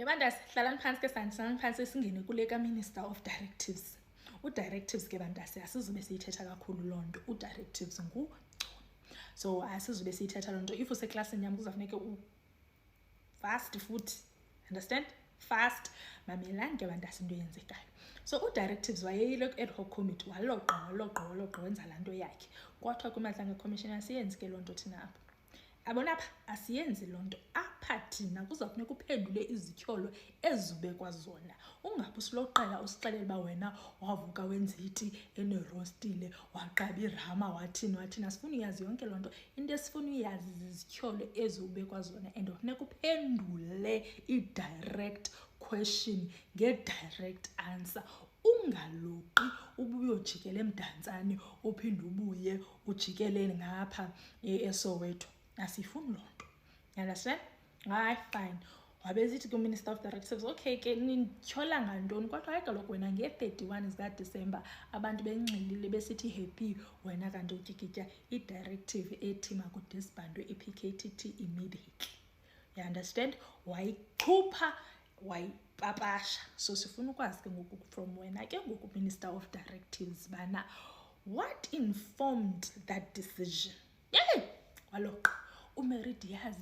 Yabantasi hlalani phansi ke sandisana phansi singene kule ka Minister of Directives. U-directives ke bantasi asizobe siyithetha kakhulu loo nto. U-directives so asizobe siyithetha loo nto. If useklasini yam kuzafuneka fast futhi, understand? Fast mamelani ke bantasi into eyenzekayo. So u-directives wayeyile ad hoc committee waloqa wenza laa nto yakhe. Kwathiwa kwiMadlanga Commission asiyenzi ke loo nto thina apha. Abona apha asiyenzi loo nto. Apha thina kuzafuneka uphendule izityholo ezibekwa zona. Ungabe usiloqela usixelela uba wena wavuka wenza iti enerostile waqaba irama wathini asifuni uyazi yonke loo nto. Into esifuna uyazi zizityholo ezibekwa zona and kufuneka uphendule i-direct question nge-direct answer. Ungaloqi ubuyojikela emdantsane uphinde ubuye ujikelele ngapha eSoweto. Asifuni loo nto. You understand? Hayi fine. Wabezithi ku-Minister of Directives, okay ke nityhola ngantoni? Kodwa hayi kaloku wena nge-31 zikaDisemba abantu benxilile besithi happy, wena kanti utyikitya i-directive ethi makudisbandwe i-PKTT immediately. You understand? Wayichupha wayipapasha. So sifuna ukwazi ke ngoku from wena ke ngoku Minister of Directives bana what informed that decision? Yey! Waloqa uMary Diaz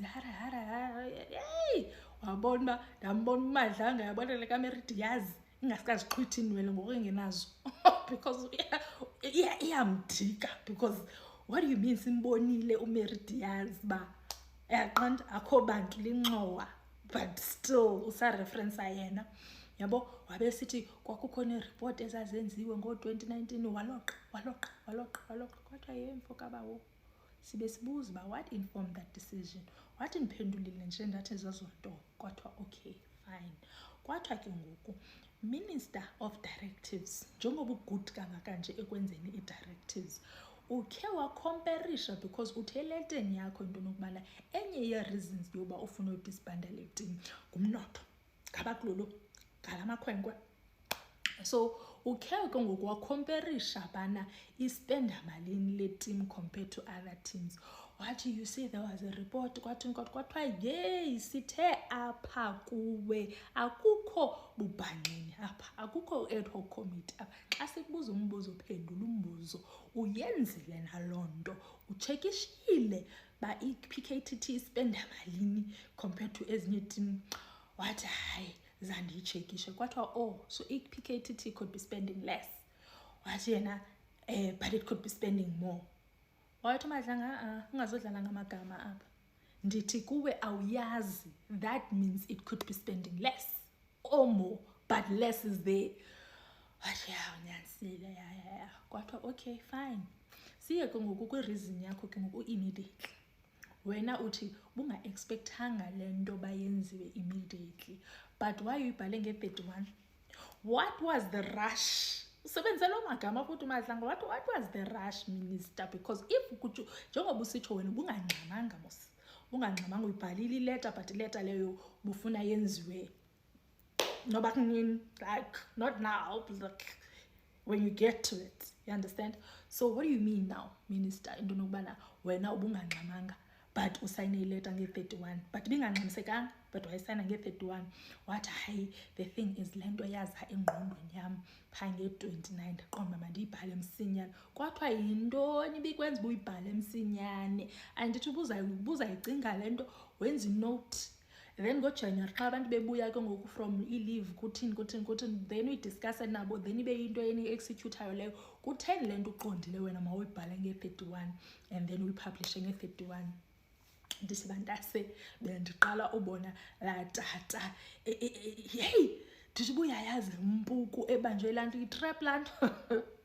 wabona uba ndambona uMadlanga yabona le kaMary Diaz ingasikaziqhwithi inwele ngoku engenazo because iyamdika because what do you mean simbonile uMary Diaz ba yaqonda akho bantu linxowa but still usareference yena yabo wabesithi kwakukho nereport ezazenziwe ngo-2019 waloqa kodwa yemfo kabawo sibe sibuza uba what informed that decision. Wathi ndiphendulile nje ndathi ezazo nto kwathiwa okay fine. Kwathiwa ke ngoku Minister of Directives njengoba ugood kangakanje ekwenzeni i-directives ukhe wakomperisha because utheleteni yakho into nokubana enye ye-reasons yoba ufuna udisbanda le team ngumnotho ngabakulolo ngalamakhwenkwe. So ukhe ke ngoku wakomperisha bana ispenda malini le team compared to other teams. Wathi you see there was a report kwathiwa yey sithe apha kuwe akukho bubhanxeni apha akukho ad hoc committee apha. Xa sikubuza umbuzo phendula umbuzo uyenzile naloo nto uchekishile ba i-PKTT ispenda malini compared to ezinye team. Wathi hayi zandiyitshekishe kwathiwa so i-PKTT could be spending less. Wathi yena but it could be spending more. Wathi Madlanga ungazodlala ngamagama apha. Ndithi kuwe awuyazi that means it could be spending less or more but less is there. Wathi unyanisile ya kwathiwa okay fine. Siye ke ngoku kwi-reason yakho ke ngoku immediately. Wena uthi bunga expectanga le nto bayenziwe immediately but why uyibhale nge-31? What was the rush? Usebenzela magama futhi Madlanga what was the rush minister? Because if njengoba usitsho wena bungangxamanga mos bungangxamanga uyibhalile ileta but ileta leyo bufuna yenziwe noba kunini like not now like when you get to it, you understand? So what do you mean now minister into nokubana wena ubungangxamanga but usayine ileta nge-31 but bingangxamisekanga but wayisayina nge-31? Wathi hayi the thing is le nto yaza engqondweni yam phaa nge-29 ndaqonda uba mandiyibhale msinyane. Kwathiwa yintoni ibikwenza uba uyibhale msinyane? Andithi ubuzayicinga le nto wenza inote then ngoJanuary xa abantu bebuya ke ngoku from i-leave kuthini then uyidiscusse nabo then ibe yinto eni-executayo leyo. Kutheni le nto uqondile wena mawuyibhale nge-31 and then uyipublishe nge-31? Ndithi bantase bendiqala ubona laa tata hey ndithi ubuyayazi mpuku ebanjwe laa nto i-trap laa nto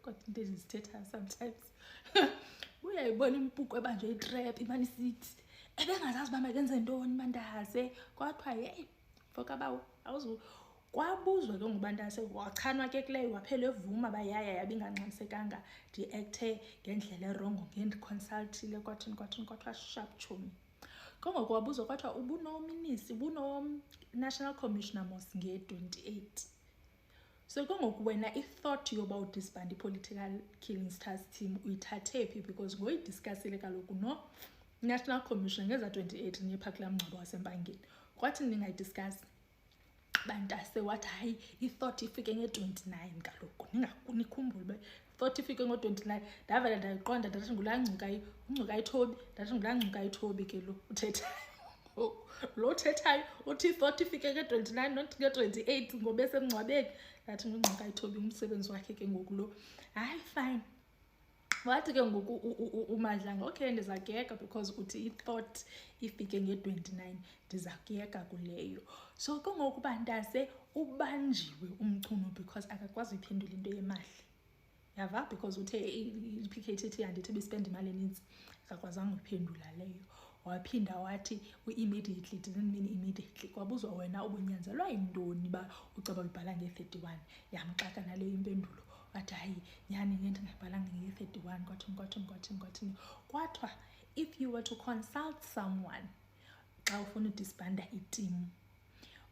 kodwa into ezizithethayo sometimes uyayibona impuku ebanjwe i-trap imane isithi ebengazazi uba makenze ntoni bantase. Kwathiwa yeyi fokabawo kwabuzwa ke ngubantase wachanwa ke kuleyo waphela evuma uba yaya yabingangxamisekanga ndi-acthe ngendlela erongo ngendiconsultile kwathiwa sharp chomi. Kongoku wabuzwa kwathiwa ubuno-National Commissioner mos nge-28. So kongoku wena i-thought yoba udisband i-Political Killing Stars team uyithathe phi because ngoyidiscussile kaloku no-National Commissioner ngeza 28 niyepha kulaa mngcwabo wasempangeni. Kwathi ningayidiscuss bantase wathi hayi i-thought ifike nge-29 kaloku nikhumbule thought ifike ngo-29 ndavela ndayiqonda ndathi ngulangcuka ithobi ndathi ngulangcuka ithobi ke lo uthethayo lo uthethayo uthi i-thought ifike nge-29 not nge-28 ngoba esemngcwabeni ndathi ngungcuka ithobi umsebenzi wakhe ke ngoku lo hayi fine wathi ke ngoku uMadlanga okay ndiza kuyeka because uthi i-thought ifike nge-29 ndiza kuyeka kuleyo so ke ngoku bantase ubanjiwe umcuno because akakwazi uyiphendula into yemali yava because uthe i-PKTT andithi bispend imali eninzi akakwazanga ukuphendula leyo waphinda wathi immediately didn't mean immediately kwabuzwa wena ubunyanzelwa yintoni ba ucaba ulibhala nge-31 yamxaka naleyo impendulo wathi hayi nyani ngento ngibhalanga nge-31 kwathini kwathiwa if you were to consult someone xa ufuna udisbanda iteam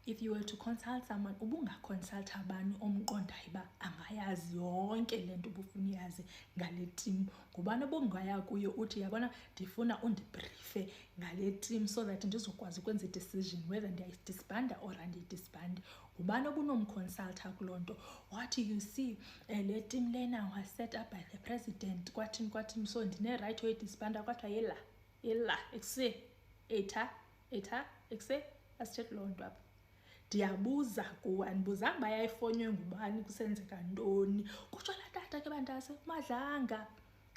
if you were to consult someone ubungaconsulta abantu omqondayo ba angayazi yonke lento ubufuna yazi ngale team ngubani obungaya kuyo uthi yabona ndifuna undibriefe ngale team so that ndizokwazi ukwenza decision whether ndiyayidisbanda or andiyidisbandi ngubani obunomconsulta kulonto wathi you see le team lena was set up by the president kwathini so ndine right oyidisbanda kwathiwa yela ekuse etha ekuse asicheck lonto apha ndiyabuza kuwe andibuzanga bayayifonywe ngubani kusenzeka ntoni kutsho la tata ke bantase uMadlanga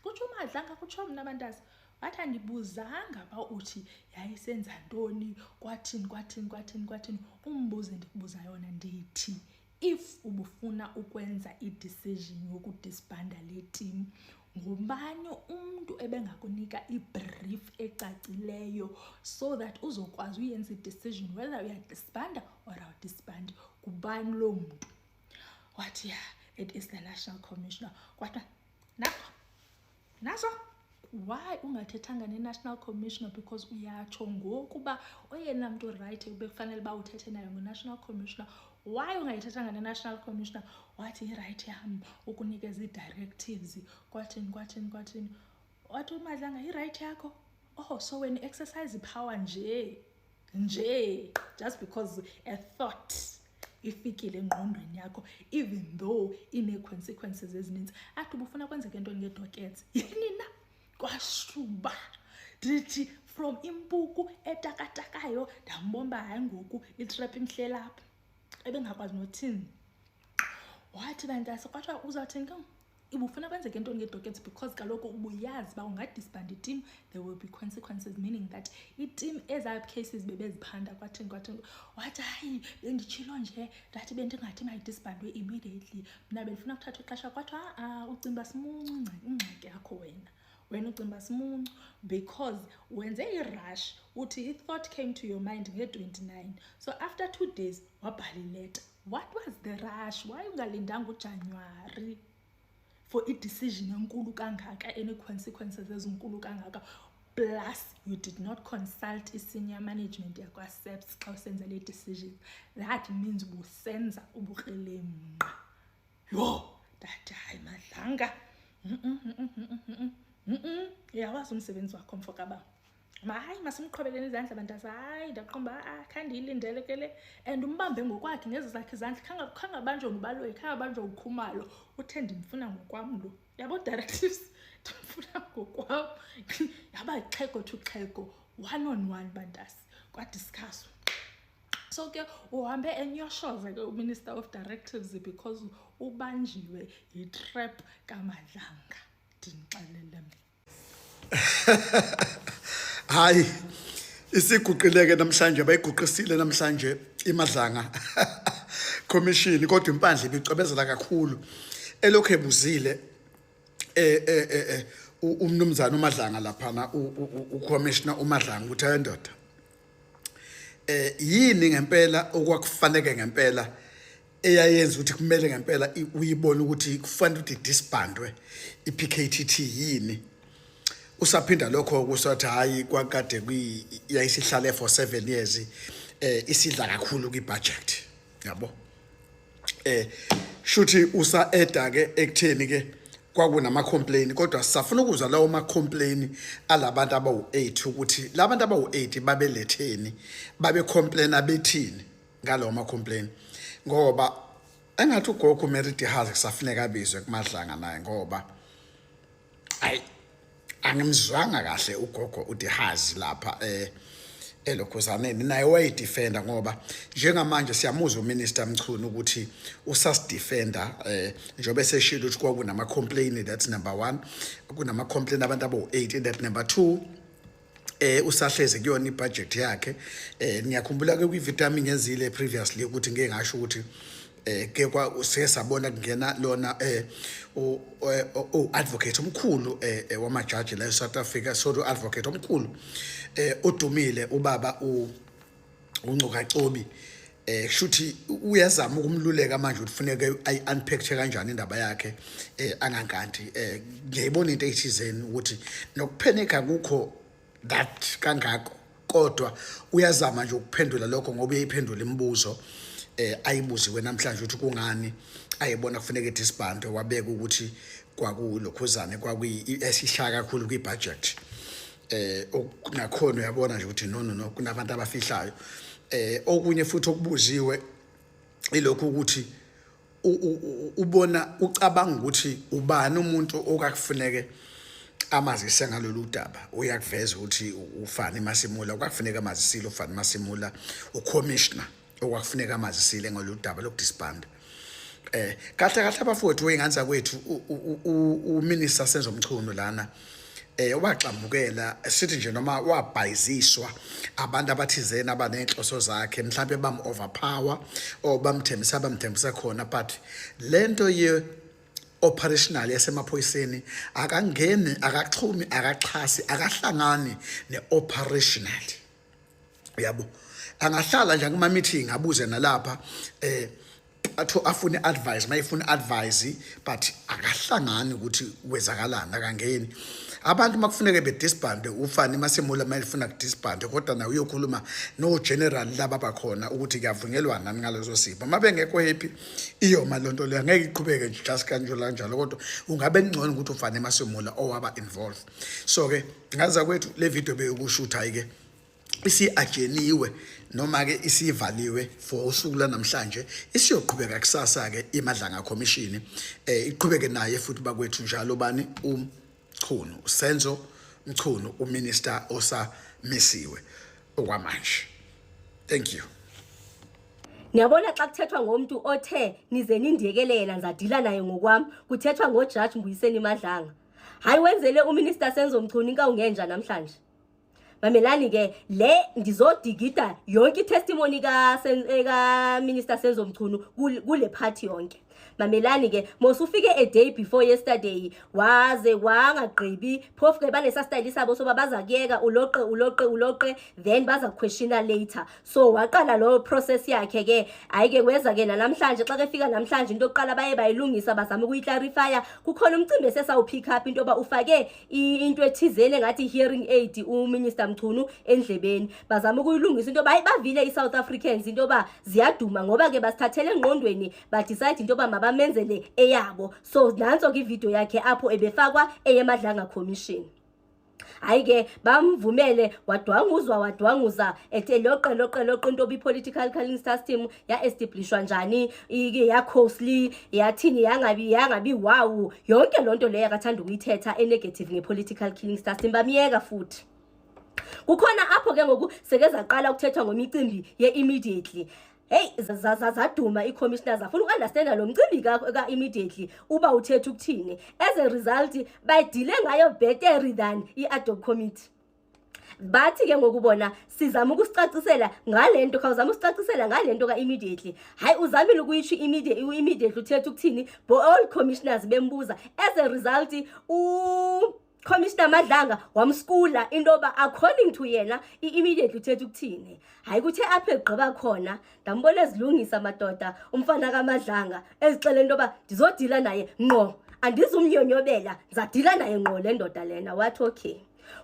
kutsho uMadlanga kutsho mna bantase wathi andibuzanga ba uthi yayisenza ntoni kwathini umbuze ndikubuza yona ndithi if ubufuna ukwenza i-decision yokudisbanda le team ngubani umuntu ebengakunika i-brief ecacileyo so that uzokwazi uyenza i-decision whether uyadisbanda or awudisbandi kubani lo muntu wathi it is the National Commissioner kwathiwa naso why ungathethanga ne-National Commissioner because uyatsho ngokuba oyena muntu right ebekufanele ba uthethe nayo ngu-National Commissioner why ungayithethanga ne-National Commissioner wathi i-right yam ukunikeza i-directives kwathini wathi uMadlanga i-right yakho so when exercise power nje just because a thought ifikile engqondweni yakho even though ine-consequences ezininzi athi ubufuna kwenzeka into ngedockets yini na kwashuba ndithi from impuku etakatakayo ndambomba hayi ngoku itrap imhle lapha ebengakwazi nothini wathi bantase kwathiwa uzawuthini ibufuna kwenzeka into ngedockets because kaloku ubuyazi ba ungadisband i-team there will be consequences meaning that i-team ezap cases bebeziphanda kwathini wathi hayi benditshilo nje ndathi bendingathi mayidisbandwe immediately mna bendifuna kuthatha ixesha kwathiwa ucimba simuncu ingxaki yakho wena ucimba simuncu because wenze i-rush uthi i-thought came to your mind nge-29 so after 2 days wabhala ileta what was the rush why ungalindanga uJanuary for i-decision enkulu kangaka any consequences ezinkulu kangaka plus you did not consult i-senior management yakwa-SAPS xa usenza le decision that means busenza ubukrelemnqa ndathi hayi Madlanga yawazi umsebenzi wakho mfo kababa hayi masimqhobeleni izandla bantase hayi ndaqomba khandiyilindele ke le and umbambe ngokwakhe ngezi zakhe izandla khangabanjwe ngubaloyi khangabanjwe ukhumalo uthe ndimfuna ngokwam lo yabo directives ndimfuna ngokwam yaba ixhego to xhego 1-on-1 bantase kwadiscuss so ke uhambe enyoshoza ke uMinister of Directives because ubanjiwe yi-trap kaMadlanga ndinixelele mna hayi isiguqileke namhlanje bayiguqisile namhlanje iMadlanga commission kodwa impandla ibicebezela kakhulu elokho ebuzile umnumzana uMadlanga laphana uCommissioner uMadlanga uthi ayindoda yini ngempela okwakufanele ngempela eyayenza ukuthi kumele ngempela uyibone ukuthi kufanele ukuthi disbandwe iPKTT yini usaphinda lokho kusothi hayi kwakade yayisihlale for 7 years isidla kakhulu kwibudget yabo shuthi usa eda ke ekutheni ke kwakunama complaint kodwa sisafuna ukuzwa lawo ma complaint alabantu abawu8 ukuthi labantu abawu8 babeletheni babe complain abethini ngalawo ma complaint ngoba engathi ugogo uMeridi Hazi kusafuneka abizwe kumadlanga naye ngoba ayi angimzwanga kahle ugogo uDihazi lapha elokhuzaneni naye wayidefender ngoba njengamanje siyamuzwa uMinister Mchunu ukuthi usasidefender njobe seshilo ukuthi kwakunama complaint, that's number 1, kunama complaint abantu abo8, that number 2 usahleze kuyona ibudget yakhe. Ngiyakhumbula ke kwi-vitamin yenzile previously ukuthi ngeke ngasho ukuthi ke kwa sesabona kungena lona advocate omkhulu wamajaji la eSouth Africa, so advocate omkhulu odumile ubaba uNcuka Cobi shuthi uyazama ukumluleka manje ukuthi kufuneka ayi-unpack kanjani indaba yakhe angankanti ngiyayibona into ethizeni ukuthi nokuphenika kukho that kangako kodwa uyazama nje ukuphendula lokho ngoba uyayiphendula imibuzo ayibuziwe namhlanje ukuthi kungani ayibona kufuneka disband wabeka ukuthi kwakulokhuzane kwakuyisishaka kakhulu kwibudget nakhona uyabona nje ukuthi no kunabantu abafihlayo okunye futhi okubuziwe ilokho ukuthi ubona ucabanga ukuthi ubani umuntu okakufuneke amazise ngalolu daba uyakuveza ukuthi uFani Masimula kwakufuneka amazisile uFani Masimula ucommissioner okwakufuneka amazisile ngalolu daba lokudisband kahle abafowethu wenganza kwethu uMinister Senzo Mchunu lana waxambukela sithi nje noma wabhayiziswa abantu abathizena abanenhloso zakhe mhlawumbe overpower bamthembisa khona, but lento ye operational yasemaphoyiseni akangeni akaxhumi akaxhasi akahlangani neoperational yabo angahlala nje kuma meeting abuze nalapha atho afune advice mayifuna advice but akahlangani ukuthi kwezakalana akangeni abantu makufuneka bedisband uFani Masimula mayifuna kudisband kodwa nawe uyokhuluma no general laba bakhona ukuthi kuyavunyelwana nani ngalezo sipho mabengekho happy iyo malonto le ngeke iqhubeke nje just kanjalo kanjalo kodwa ungabe ngcono ukuthi uFani Masimula owaba involved. So ke ngaza kwethu le video beyokushutha ayike isi-ajeniwe noma ke isivaliwe for usuku namhlanje isiyoqhubeka kusasa ke imadlanga commission iqhubeke naye futhi bakwethu njalo bani Mchunu Senzo Mchunu uMinister osamisiwe okwamanje. Thank you. Ngiyabona xa kuthethwa ngomuntu othe nize nindiyekelela ngizadila naye ngokwami kuthethwa ngoJudge Mbuyiseni Madlanga. Hayi wenzele uMinister Senzo Mchunu inka ungenja namhlanje. Mamelani ke le ndizodigida yonke testimony ka Minister Senzo Mchunu kule party yonke. Mamelani ke mosufike a day before yesterday waze wangagqibi phofu ke banesa style sabo soba baza kuyeka uloqe then baza questiona later. So waqala lo process yakhe ke ayike kweza ke namhlanje xa ke fika namhlanje into oqala baye bayilungisa bazama ukuyiclarify kukhona umcimbi esesawu pick up into ba ufake into ethizene ngathi hearing aid uMinister Mchunu endlebeni bazama ukuyilungisa into bavile iSouth Africans into ba ziyaduma ngoba ke basithathele engqondweni ba decide into ba bamenzele eyabo. So nanso ke video yakhe apho ebefakwa eyemadlanga commission. Ayike bamvumele wadwanguza ethe loqe into bi political calling system ya establishwa njani ike ya costly yathini yangabi wow yonke lonto leyo akathanda ukuyithetha enegative ngepolitical killing system bamiyeka futhi. Kukhona apho ke ngoku sekeza qala ukuthethwa ngomicimbi ye immediately. Hey zaduma i-commissioners afuna ukunderstand lo mcimbi ka immediately uba uthetha ukuthini. As a result badile ngayo better than i-ad-hoc committee. Bathi ke ngokubona sizama ukusicacisela ngalento khawuzama usicacisela ngalento ka immediately. Hayi uzamile ukuyisho immediately uthetha ukuthini bo all commissioners bembuza. As a result Commissioner Madlanga wamskula indoba according to yena immediately uthetha ukuthini. Hayi kuthe apha egqiba khona ndambona ezilungisa madoda umfana kaMadlanga ezicela indoba ndizodila naye ngqo andizumnyonyobela ngizadila naye ngqo le ndoda lena. Wathi okay.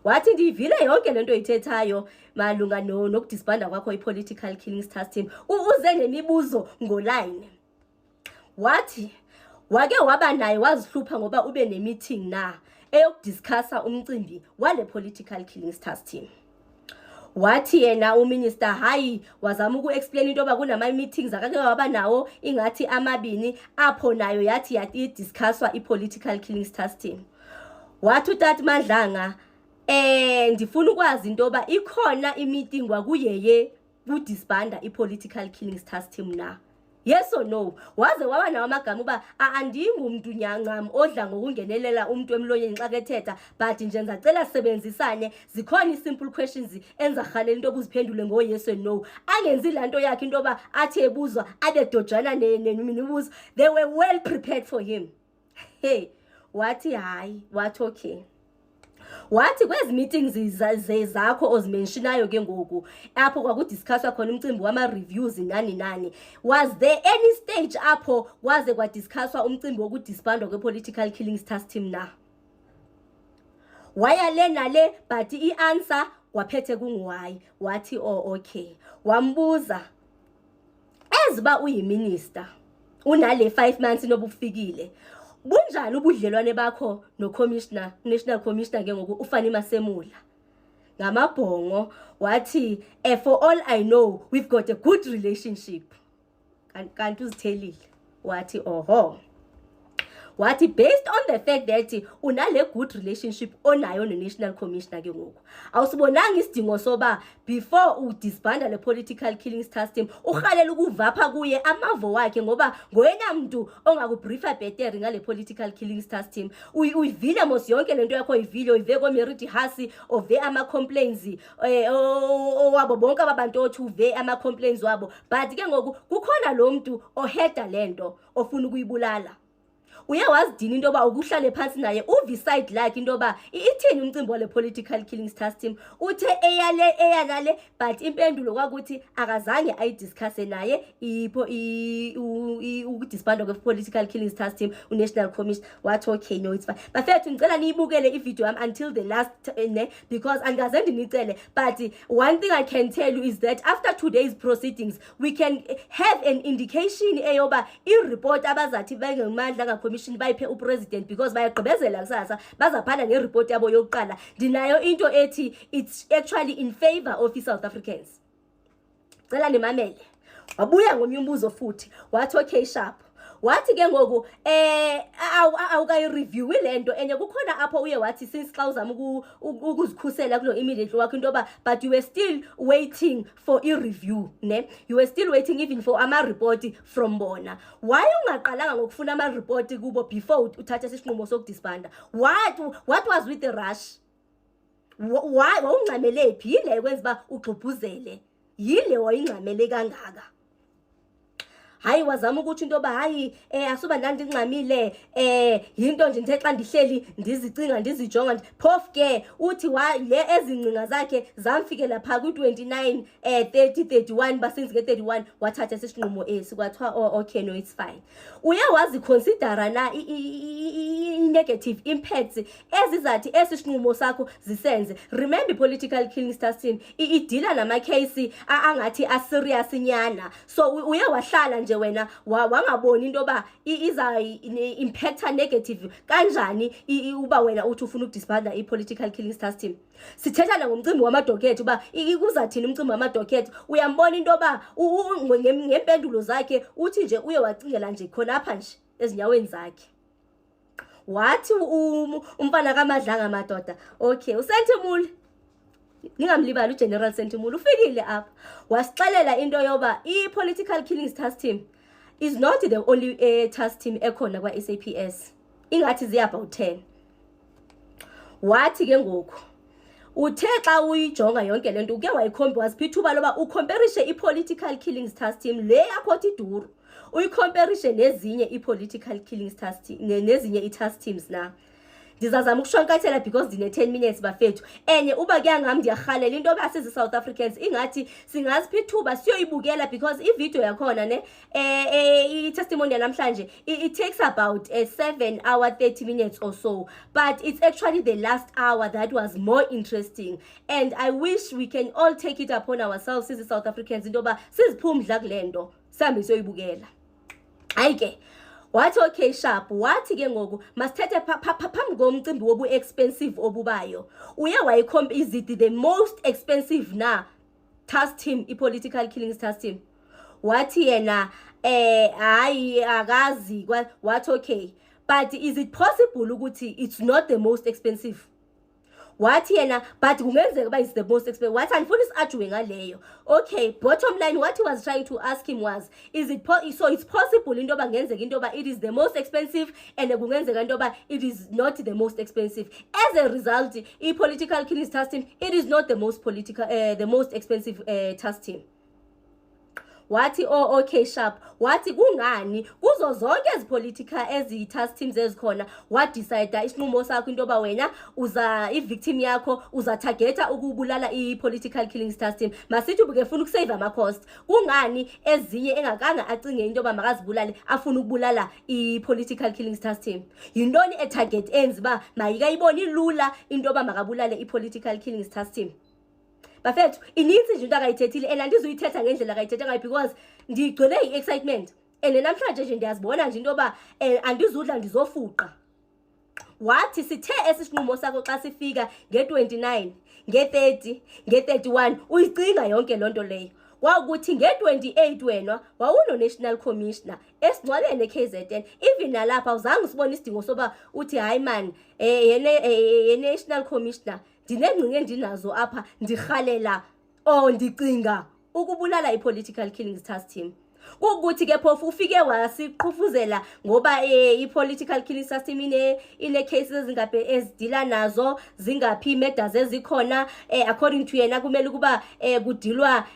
Wathi ndivile yonke lento oyithethayo malunga nokudisbanda kwakho ipolitical killing system uze nemibuzo ngoline. Wathi wake waba naye wazihlupha ngoba ube nemeeting na eyokudiscussa umcimbi wale political killing system. Wathi yena uminister hayi wazama uku-explain into yoba kunama meetings akake waba nawo ingathi amabini apho nayo yathi discusswa i-political killings task team. Wathi uTat Madlanga ndifuna ukwazi into yoba ikhona i-meeting kwakuyeye ku-disbanda i-political killings task team na. Yes or no? Waze waba nawo amagama uba andingumuntu nyancam odla ngokungenelela umuntu emlonyeni xa kethetha, but nje ngizacela sisebenzisane, zikhona i-simple questions enzahalela into obuziphendule ngo yes and no. Angenzi lanto yakhe into yoba athi ebuzwa abe dojana nemibuzo. They were well prepared for him. Hey, wathi hayi, wathi okay. Wathi kwezi meetings zakho ozimentionayo ke ngoku apho kwakudiscusswa khona umcimbi wama reviews nani, was there any stage apho kwaze kwadiscusswa umcimbi wokudisbandwa kwe-political killings task team na? Wayale nale but i-answer waphethe kunguhayi. Wathi oh okay. Wambuza eziba uyiminister unale 5 months nobufikile, bunjani ubudlelwane bakho no-commissioner, national commissioner ke ngoku uFani Masemula? Ngamabhongo wathi for all I know we've got a good relationship. Kanti uzithelile. Wathi oho. Wathi based on the fact that unale good relationship onayo no-national commissioner ke ngoku, awusibonanga isidingo soba before udisbanda le political killings task team urhalela ukuvapha kuye amavo wakhe, ngoba ngoyena muntu ongakubriefa better ngale political killings task team. Uyivile mos yonke lento yakho uyivile, uyive koMeriti Hasi ove ama-complaints wabo bonke abantu othi uve ama-complaints wabo, but ke ngoku kukhona lo muntu oheda lento ofuna ukuyibulala. Uye wazidini into yoba ukuhlale phansi naye uviside like into yoba ithini umcimbi wale political killings task team. Uthe eyanale but impendulo kwakuthi akazange ayidiscusse naye ukudisbandwa kwe-political killings task team unational commission. Wathi okay no it's fine. Bafethu ngicela niyibukele ivideo yami until the last because angaze ndinicele, but one thing I can tell you is that after today's proceedings we can have an indication eyoba i-report abazathi bengemandla commission bayiphe upresident, because bayagqibezela kusasa bazaphala ngereport yabo yokuqala. Ndinayo into ethi it's actually in favor of South Africans. Cela nimamele. Wabuya ngomnye umbuzo futhi wathi okay sharp. Wathi ke ngoku awukayi-review lento enye kukhona apho uye wathi since xa uzama ukuzikhusela kulo immediately wakho into yoba but you were still waiting for i-review ne, you were still waiting even for ama-report from bona. Why ungaqalanga ngokufuna ama-report kubo before uthatha isinqumo sokudisbanda? What was with the rush? Why wawungcamele phi? Yile ekwenza uba ugxubhuzele, yile wayingcamele kangaka. Hayi wazama ukuthi into yoba hayi asuba ndandingxamile yinto nje ndithe xa ndihleli ndizicinga ndizijonga phofu ke uthi le ezingcinga zakhe zamfikela pha ku-29 30 31 basinzi nge-31 wathatha isinqumo esi kwathiwa okay no it's fine. Uye waziconsidera na i-negative impacts ezizathi esi sinqumo sakho zisenze. Remember political killings task team idila nama-case angathi aserious nyana, so uye wahlala nje wena wangaboni into yoba iza impacta negative kanjani uba wena uthi ufuna ukudisbanda i-political killings task team. Sithetha ngomcimbi wamadokhethi uba kuzathini umcimbi wamadokhethi. Uyambona into yoba ngempendulo zakhe uthi nje uye wacingela nje khona apha nje ezinyaweni zakhe. Wathi umfana kaMadlanga madoda okay uSentimula, ningamlibali uGeneral Sentimula ufikile apha wasixelela into yoba i-political killings task team is not the only task team ekhona kwa-SAPS, ingathi ziya about 10. Wathi ke ngoku uthe xa uyijonga yonke lento uke wazipha ithuba loba ucomparison i-political killings task team le yakhothi iduru uyicomparison nezinye i-political killings task team nezinye i-task teams na. Ndizazama ukushwankathela because ndine 10 minutes bafethu enye uba kuyangami ndiyarhalela into yoba sizi South Africans ingathi singazipha ithuba siyoyibukela because ivideo yakhona ne i-testimony namhlanje it takes about 7 hour 30 minutes or so, but it's actually the last hour that was more interesting and I wish we can all take it upon ourselves sizi South Africans into yoba siziphumdla kule nto sihambe siyoyibukela. Hayi ke Wathi okay sharp, wathi ke ngoku masithethe phambi komcimbi wobu expensive obubayo. Uye is it the most expensive na task team, political killings task team? Wathi yena hayi akazi, wathi okay, but is it possible ukuthi it's not the most expensive? Wathi yena but kungenzeka ba is the most expensive. Wathi andifuna isiargue ngaleyo. Okay, bottom line what he was trying to ask him was, is it so it's possible into ba ngenzeka into ba it is the most expensive and kungenzeka into ba it is not the most expensive. As a result, political killings task team, it is not the most expensive task team. Wathi oh okay sharp, wathi kungani kuzo zonke ezipolitical ezi-task teams ezikhona wadecide isinqumo sakho into ba wena uza i-victim yakho uza targeta ukubulala i-political killings task team. Masithi ubukefuna ukusave ama-cost, kungani ezinye engakanga acinge into ba makazibulale afuna ukubulala i-political killings task team? Yintoni e-target enzi ba mayikayiboni lula into ba makabulale i-political killings task team? Bafethu ininzi nje into akayithethile and andizuyithetha ngendlela akayithetha ngayo because ndigcwele i-excitement and namhlanje nje ndiyazibona nje into ba andizudla ndizofuqa. Wathi sithe esisinqumo sakho xa sifika nge-29 nge-30 nge-31 uyicinga yonke loo nto leyo. Kwakuthi nge-28 wena wawuno-national commissioner esingcwabene KZN, even nalapha awuzange usibone isidingo soba uthi hayi man ye-national commissioner ndinengcinga endinazo apha ndirhalela ndicinga ukubulala i-political killings task team. Kukuthi ke phofu ufike wasiqhufuzela ngoba i-political killings task team ine-cases ezingaphi ezidila nazo, zingaphi i-murders ezikhona, according to yena kumele ukuba kudilwa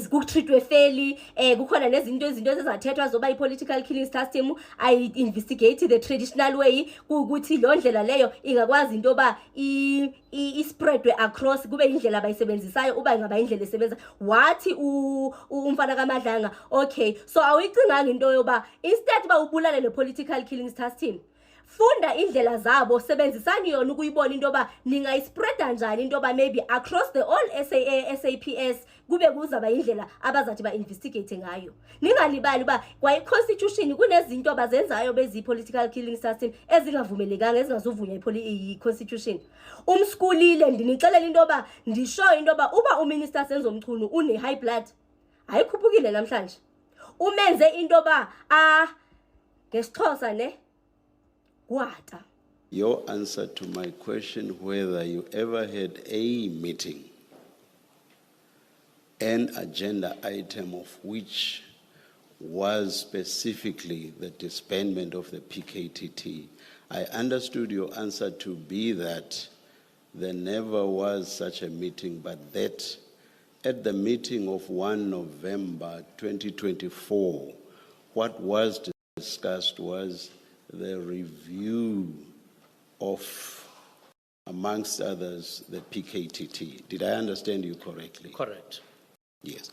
kutreatwe fairly, kukhona nezinto ezizathethwa zoba i-political killings task team ayi-investigate the traditional way, kukuthi lo ndlela leyo ingakwazi into ba i-spreadwe across kube indlela abayisebenzisayo uba ingaba indlela esebenza. Wathi umfana kaMadlanga okay so awuyicinganga into yoba instead ba ubulale le-political killings task team, funda indlela zabo, sebenzisani yona ukuyibona into ba ningayispreada njani into ba maybe across the all SAPS kube kuzaba indlela abazathi ba-investigate ngayo. Ningalibali ba kwayi-constitution kunezinto abazenzayo bezi-political killings task team ezingavumelekanga ezingazuvunywa yi-constitution. Umskulile ndinicela into ba ndisho into ba uba uminister Senzo Mchunu une-high blood ayikhuphukile namhlanje umenze into ba ngesixhosa ne what? Your answer to my question whether you ever had a meeting, an agenda item of which was specifically the disbandment of the PKTT, I understood your answer to be that there never was such a meeting, but that at the meeting of 1 November 2024, what was discussed was the review of, amongst others, the PKTT. Did I understand you correctly? Correct. Yes.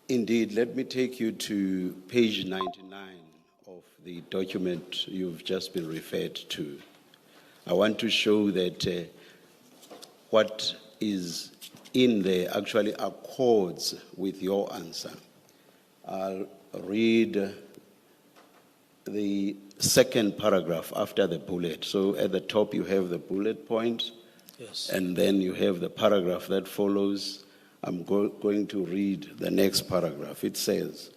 Indeed, let me take you to page 99 of the document you've just been referred to. I want to show that what is in there actually accords with your answer. I'll read the second paragraph after the bullet. So at the top you have the bullet point, Yes. and then you have the paragraph that follows. I'm going to read the next paragraph. It says,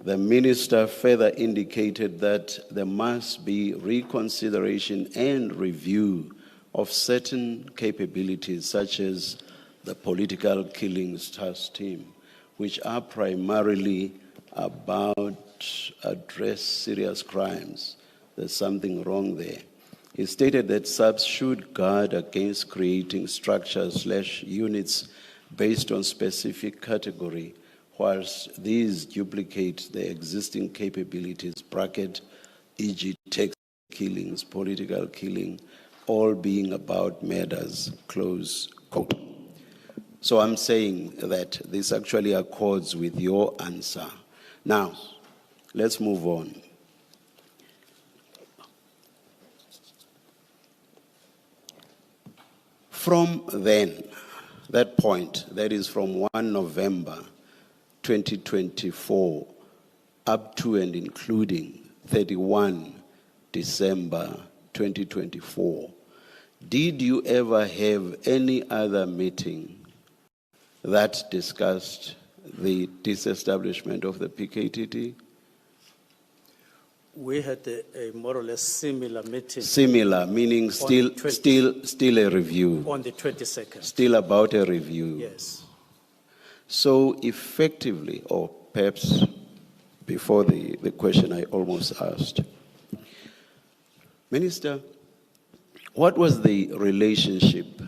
the minister further indicated that there must be reconsideration and review of certain capabilities such as the political killings task team, which are primarily about address serious crimes. There's something wrong there. He stated that SAPS should guard against creating structures/units based on specific category, whilst these duplicate the existing capabilities, bracket, e.g. text killings, political killing, all being about murders, close quote. So I'm saying that this actually accords with your answer. Now, let's move on. From then, that point, that is from 1 November 2024 up to and including 31 December 2024, did you ever have any other meeting that discussed the disestablishment of the PKTT? We had a more or less similar meeting Similar, meaning still a review, on the 22nd. still about a review. Yes. So effectively, or perhaps before the question I almost asked, Minister, what was the relationship,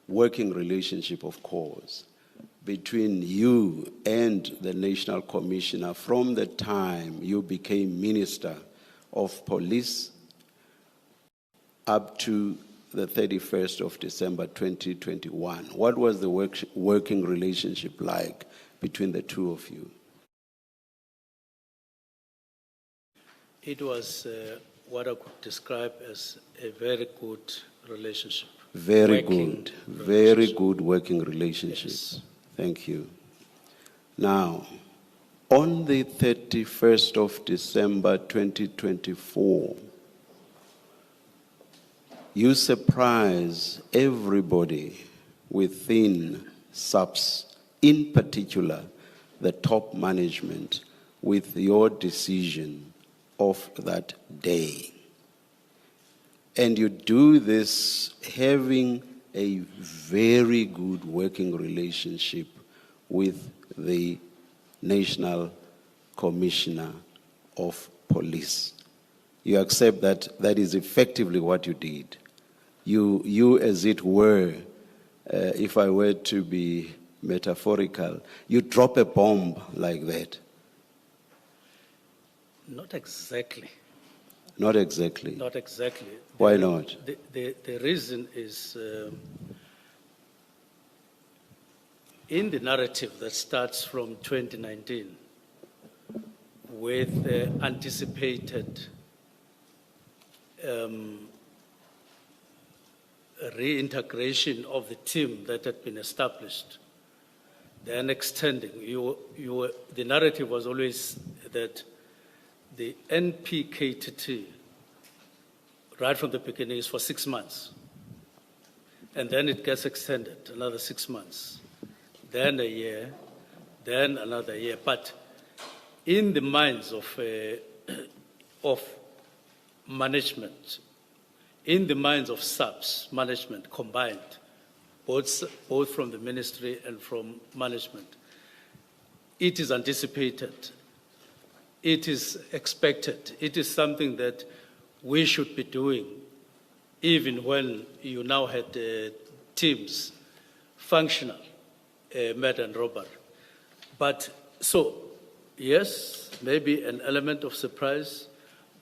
working relationship of course, between you and the National Commissioner from the time you became Minister of Police up to the 31st of December 2021? What was the working relationship like between the two of you? It was what I could describe as a very good relationship. Very Working good, very good working relationship. Yes. Thank you. Now, on the 31st of December 2024, you surprise everybody within SAPS, in particular the top management, with your decision of that day. And you do this having a very good working relationship with the National Commissioner of Police. You accept that that is effectively what you did. You as it were, if I were to be metaphorical, you drop a bomb like that. Not exactly. Not exactly. Not exactly. Why not? The reason is in the narrative that starts from 2019 with anticipated reintegration of the team that had been established, then extending. The narrative was always that the NPKTT, right from the beginning, is for 6 months. And then it gets extended another 6 months, then a year, then another year. But in the minds of management, in the minds of SAPS management combined, both from the ministry and from management, it is anticipated, it is expected, it is something that we should be doing, even when you now had teams functional, Med and Robert. But so, yes, maybe an element of surprise,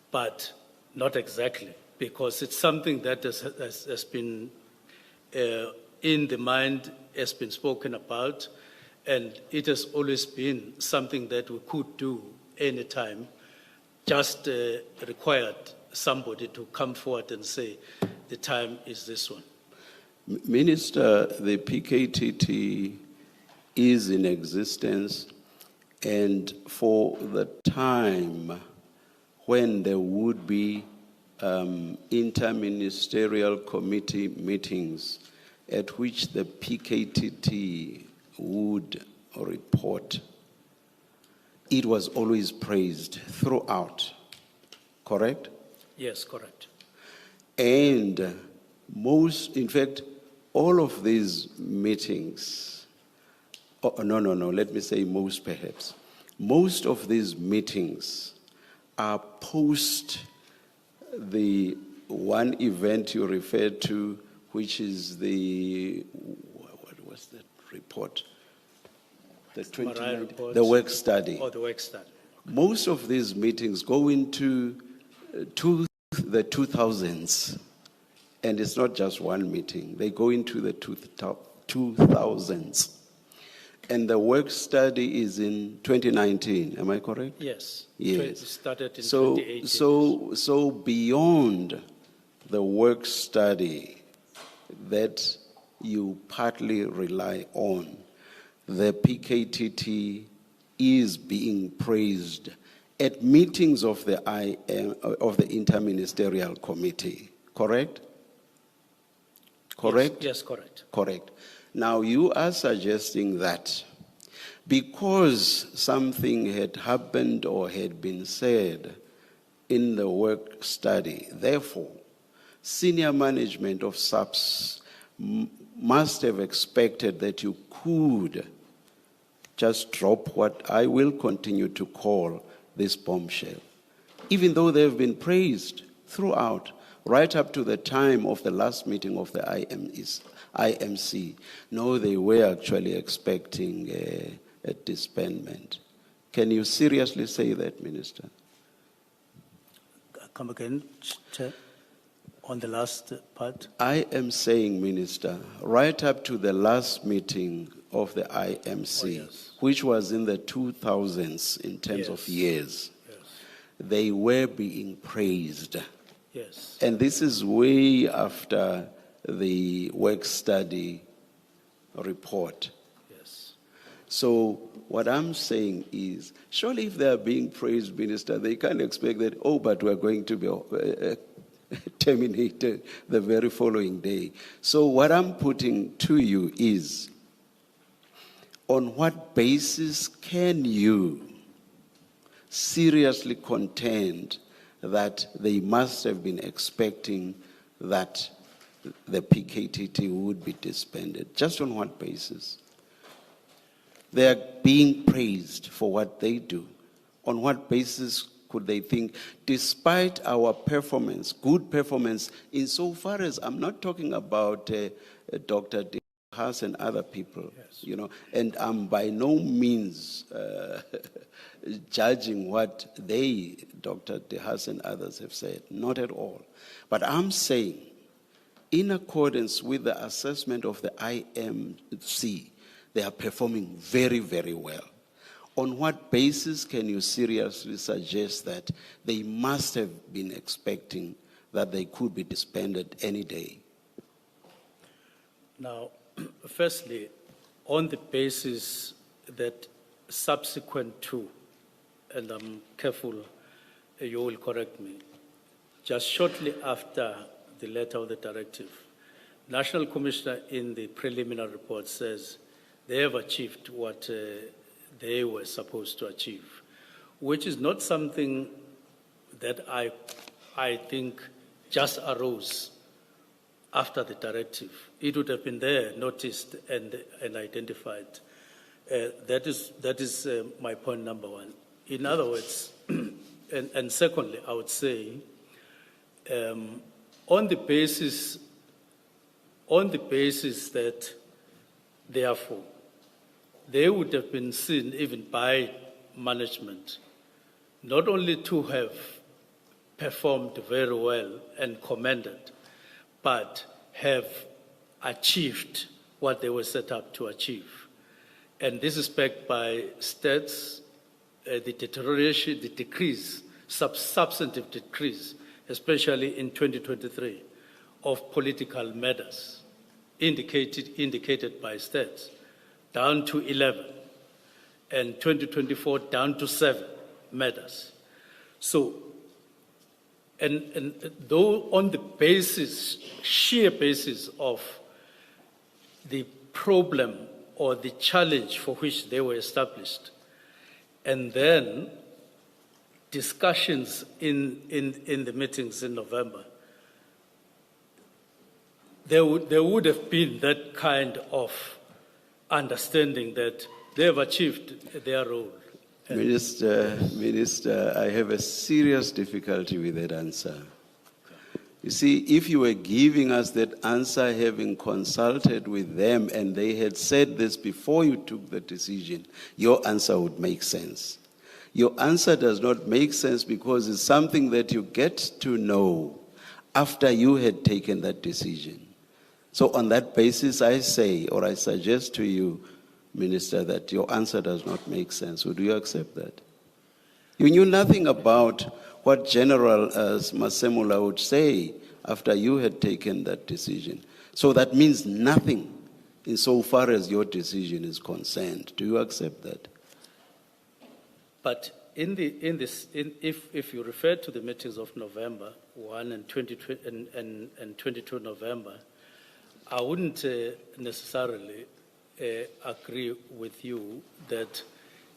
but not exactly, because it's something that has been in the mind, has been spoken about, and it has always been something that we could do anytime, just required somebody to come forward and say, the time is this one. Minister, the PKTT is in existence, and for the time when there would be interministerial committee meetings at which the PKTT would report, it was always praised throughout, correct? Yes, correct. And in fact, all of these meetings, let me say most perhaps, most of these meetings are post the one event you referred to, which is what was that report? The work study. Oh, the work study. Most of these meetings go into the 2000s, and it's not just one meeting. They go into the 2000s. And the work study is in 2019, am I correct? Yes. Yes. It started in 2018. So beyond the work study that you partly rely on, the PKTT is being praised at meetings of the Interministerial Committee, correct? Correct? Yes, correct. Correct. Now you are suggesting that because something had happened or had been said in the work study, therefore, senior management of SAPS must have expected that you could just drop what I will continue to call this bombshell, even though they have been praised throughout, right up to the time of the last meeting of the IMC. No, they were actually expecting a disbandment. Can you seriously say that, Minister? Come again, Chair, on the last part. I am saying, Minister, right up to the last meeting of the IMC, yes. which was in the 2000s in terms of years, Yes. they were being praised. Yes. And this is way after the work study report. Yes. So what I'm saying is, surely if they are being praised, Minister, they can't expect that, oh, but we're going to be terminated the very following day. So what I'm putting to you is, on what basis can you seriously contend that they must have been expecting that the PKTT would be disbanded? Just on what basis? They are being praised for what they do. On what basis could they think, despite our performance, good performance, insofar as I'm not talking about Dr. De Haas and other people, Yes. you know, and I'm by no means judging what they, Dr. De Haas and others have said, not at all. But I'm saying, in accordance with the assessment of the IMC, they are performing very, very well. On what basis can you seriously suggest that they must have been expecting that they could be disbanded any day? Now, firstly, on the basis that subsequent to, and I'm careful, you will correct me, just shortly after the letter of the directive, National Commissioner in the preliminary report says they have achieved what they were supposed to achieve, which is not something that I think just arose after the directive. It would have been there, noticed and identified. That is my point number one. In other words, and secondly, I would say, on the basis that, therefore, they would have been seen even by management, not only to have performed very well and commended, but have achieved what they were set up to achieve. And this is backed by stats, the deterioration, the decrease, substantive decrease, especially in 2023, of political matters, indicated by stats, down to 11, and 2024 down to 7 matters. So, and though on the basis, sheer basis of the problem or the challenge for which they were established, and then discussions in the meetings in November, there would have been that kind of understanding that they have achieved their role. Minister, I have a serious difficulty with that answer. You see, if you were giving us that answer having consulted with them and they had said this before you took the decision, your answer would make sense. Your answer does not make sense because it's something that you get to know after you had taken that decision. So on that basis, I say, or I suggest to you, Minister, that your answer does not make sense. Would you accept that? You knew nothing about what General Masemula would say after you had taken that decision. So that means nothing insofar as your decision is concerned. Do you accept that? But if you refer to the meetings of November 1 and 22 and 22 November, I wouldn't necessarily agree with you that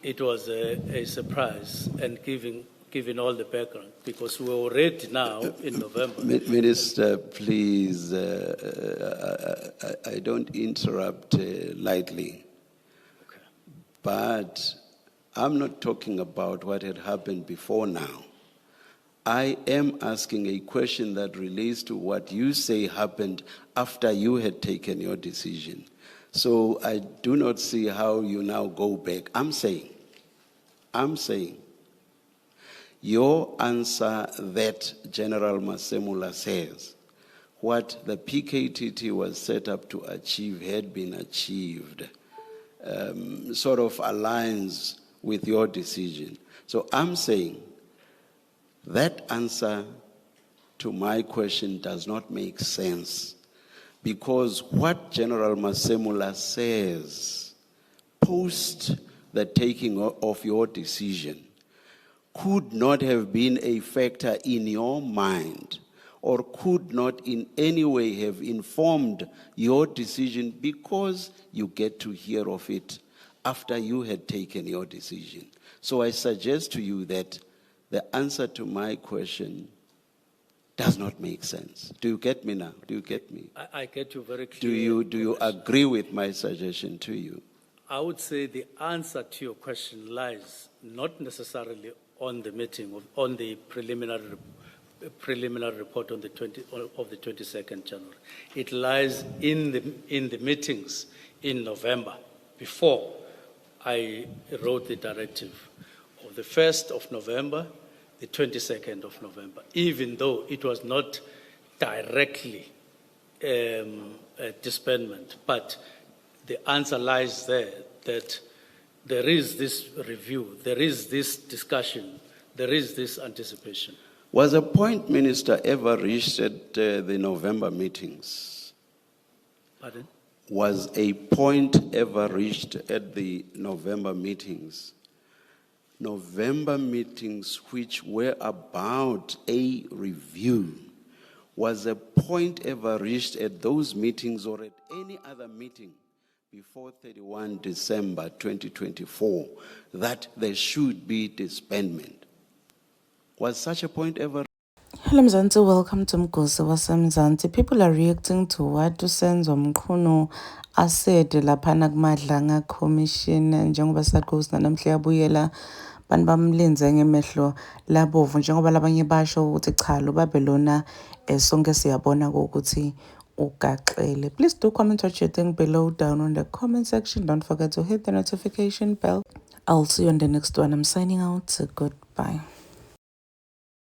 it was a surprise and given all the background, because we're already now in November. Minister, please, I don't interrupt lightly. Okay. But I'm not talking about what had happened before now. I am asking a question that relates to what you say happened after you had taken your decision. So I do not see how you now go back. I'm saying, your answer that General Masemula says, what the PKTT was set up to achieve had been achieved, sort of aligns with your decision. So I'm saying that answer to my question does not make sense, because what General Masemula says post the taking of your decision could not have been a factor in your mind, or could not in any way have informed your decision, because you get to hear of it after you had taken your decision. So I suggest to you that the answer to my question does not make sense. Do you get me now? Do you get me? I get you very clearly. Do you agree with my suggestion to you? I would say the answer to your question lies not necessarily on the meeting, on the preliminary report on the 22nd January. It lies in the meetings in November, before I wrote the directive, of the 1st of November, the 22nd of November, even though it was not directly a disbandment, but the answer lies there, that there is this review, there is this discussion, there is this anticipation. Was a point, Minister, ever reached at the November meetings? Pardon? Was a point ever reached at the November meetings? November meetings which were about a review. Was a point ever reached at those meetings or at any other meeting before 31 December 2024 that there should be disbandment? Was such a point ever? Hello Mzansi, welcome to Mgosi waseMzansi. People are reacting to what uSenzo Mchunu said laphana kuMadlanga Commission, njengoba saqosi namhla yabuyela bantu bamlinze ngemehlo labovu, njengoba labanye basho ukuthi cha lo Babylona sonke siyabona ukuthi ugaxele. Please do comment what you think below down on the comment section. Don't forget to hit the notification bell. I'll see you on the next one. I'm signing out. Goodbye.